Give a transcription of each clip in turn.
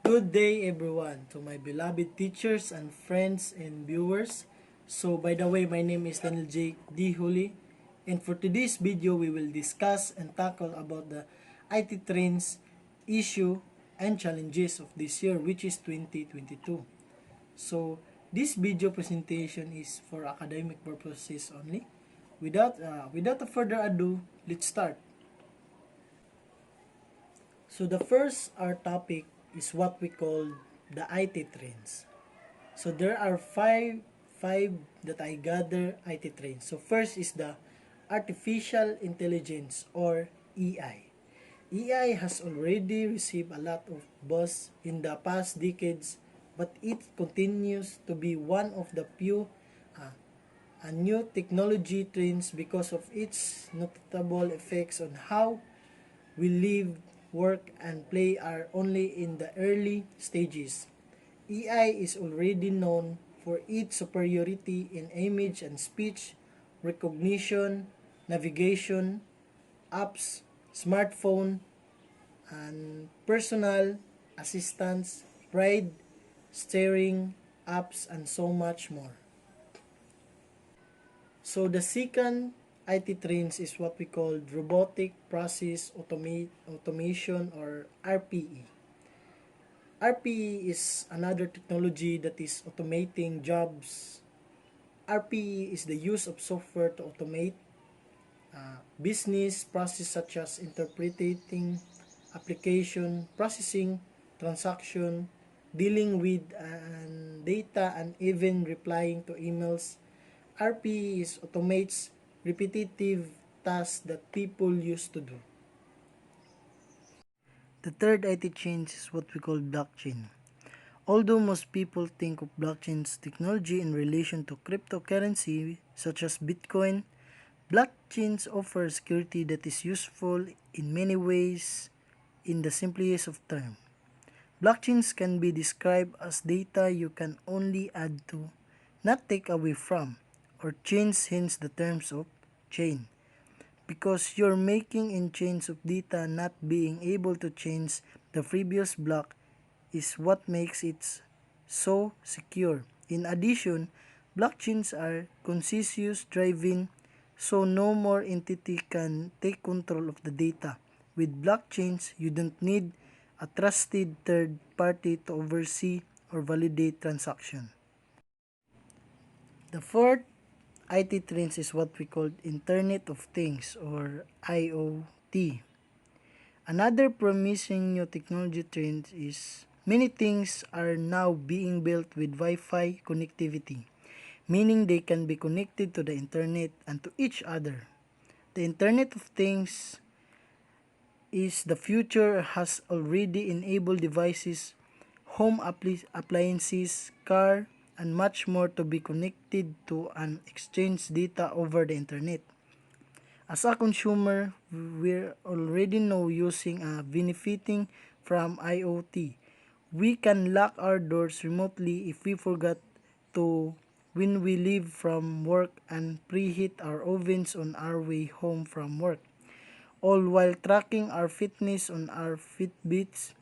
Good day everyone to my beloved teachers and friends and viewers. So by the way, my name is Daniel J. D. Huli, and for today's video we will discuss and tackle about the IT trends, issue, and challenges of this year, which is 2022. So this video presentation is for academic purposes only. Without a further ado, let's start. So the first our topic is what we call the IT trends. So there are five that I gather IT trends. So first is the artificial intelligence or AI. AI has already received a lot of buzz in the past decades, but it continues to be one of the few new technology trends because of its notable effects on how we live, work, and play are only in the early stages. AI is already known for its superiority in image and speech recognition, navigation, apps, smartphone, and personal assistance, ride, steering, apps, and so much more. So the second IT trends is what we call robotic process automation or RPE. RPE is another technology that is automating jobs. RPE is the use of software to automate business process such as interpreting application, processing, transaction, dealing with data, and even replying to emails. RPE automates repetitive tasks that people used to do. The third IT change is what we call blockchain. Although most people think of blockchain's technology in relation to cryptocurrency such as Bitcoin, blockchains offer security that is useful in many ways in the simplest of terms. Blockchains can be described as data you can only add to, not take away from, or change, hence the terms of chain. Because you're making in chains of data, not being able to change the previous block is what makes it so secure. In addition, blockchains are consensus driven, so no more entity can take control of the data. With blockchains, you don't need a trusted third party to oversee or validate transactions. The fourth IT trends is what we call Internet of Things or IoT. Another promising new technology trend is many things are now being built with Wi-Fi connectivity, meaning they can be connected to the internet and to each other. The Internet of Things is the future has already enabled devices, home appliances, car, and much more to be connected to and exchange data over the internet. As a consumer, we already know using benefiting from IoT. We can lock our doors remotely if we forgot to when we leave from work and preheat our ovens on our way home from work, all while tracking our fitness on our Fitbits.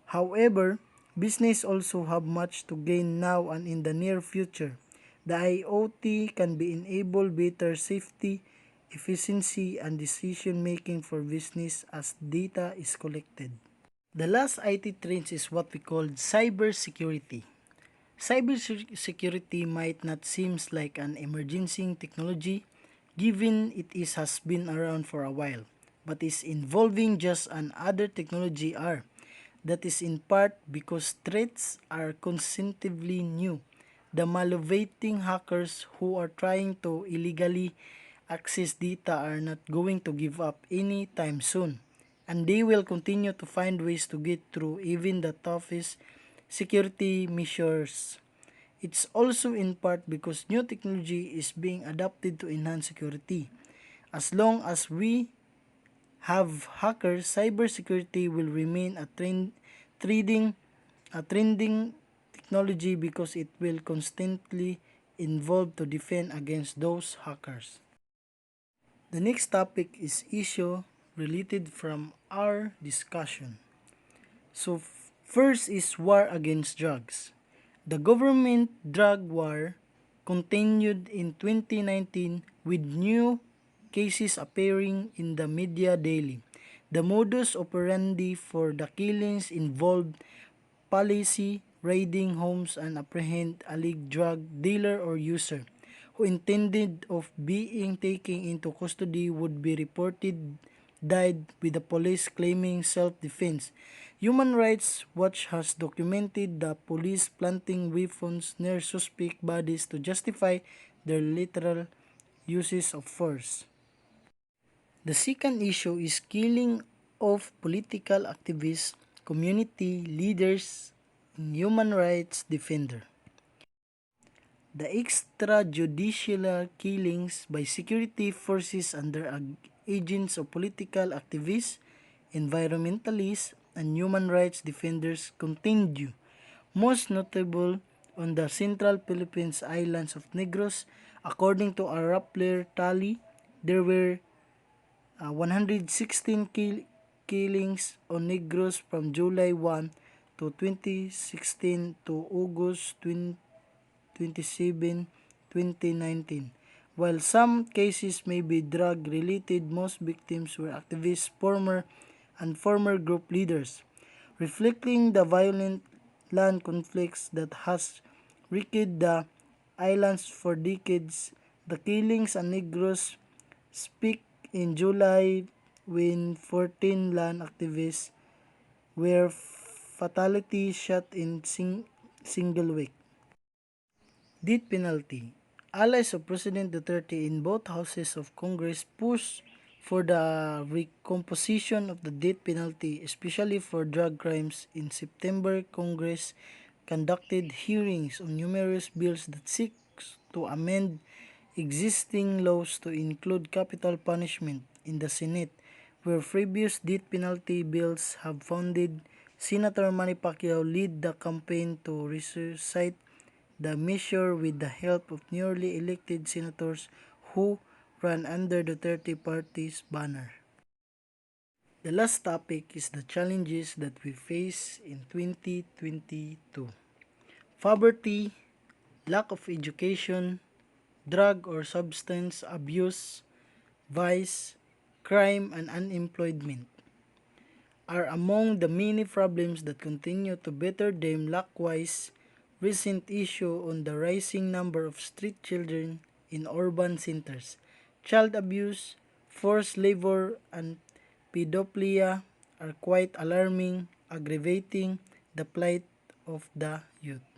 However, business also have much to gain now and in the near future. The IoT can be enable better safety, efficiency, and decision making for business as data is collected. The last IT trend is what we call cybersecurity. Cybersecurity might not seem like an emerging technology given has been around for a while, but is involving just another technology are. That is in part because threats are constantly new. The malveating hackers who are trying to illegally access data are not going to give up anytime soon, and they will continue to find ways to get through even the toughest security measures. It's also in part because new technology is being adapted to enhance security. As long as we have hackers, cybersecurity will remain a trending technology because it will constantly evolve to defend against those hackers. The next topic is issue related from our discussion. So First is war against drugs. The government drug war continued in 2019 with new cases appearing in the media daily. The modus operandi for the killings involved policy raiding homes and apprehend alleged drug dealer or user who intended of being taken into custody would be reported died with the police claiming self-defense. Human Rights Watch has documented the police planting weapons near suspect bodies to justify their literal uses of force. The second issue is killing of political activists, community leaders, and human rights defenders. The extrajudicial killings by security forces under agents of political activists, environmentalists, and human rights defenders continue, most notable on the central Philippines islands of Negros. According to a Rappler tally, there were 116 killings on Negros from July 1 to 2016 to August 27, 2019. While some cases may be drug-related, most victims were activists, former group leaders, reflecting the violent land conflicts that has wrecked the islands for decades. The killings on Negros speak in July when 14 land activists were fatally shot in single week. Death penalty. Allies of President Duterte in both houses of Congress pushed for the recomposition of the death penalty, especially for drug crimes. In September, Congress conducted hearings on numerous bills that seek to amend existing laws to include capital punishment. In the Senate, where previous death penalty bills have founded, Senator Manny Pacquiao led the campaign to resuscitate the measure with the help of newly elected senators who ran under the Duterte Party's banner. The last topic is the challenges that we face in 2022. Poverty, lack of education, drug or substance abuse, vice, crime, and unemployment are among the many problems that continue to better them. Likewise, recent issue on the rising number of street children in urban centers, child abuse, forced labor, and pedophilia are quite alarming, aggravating the plight of the youth.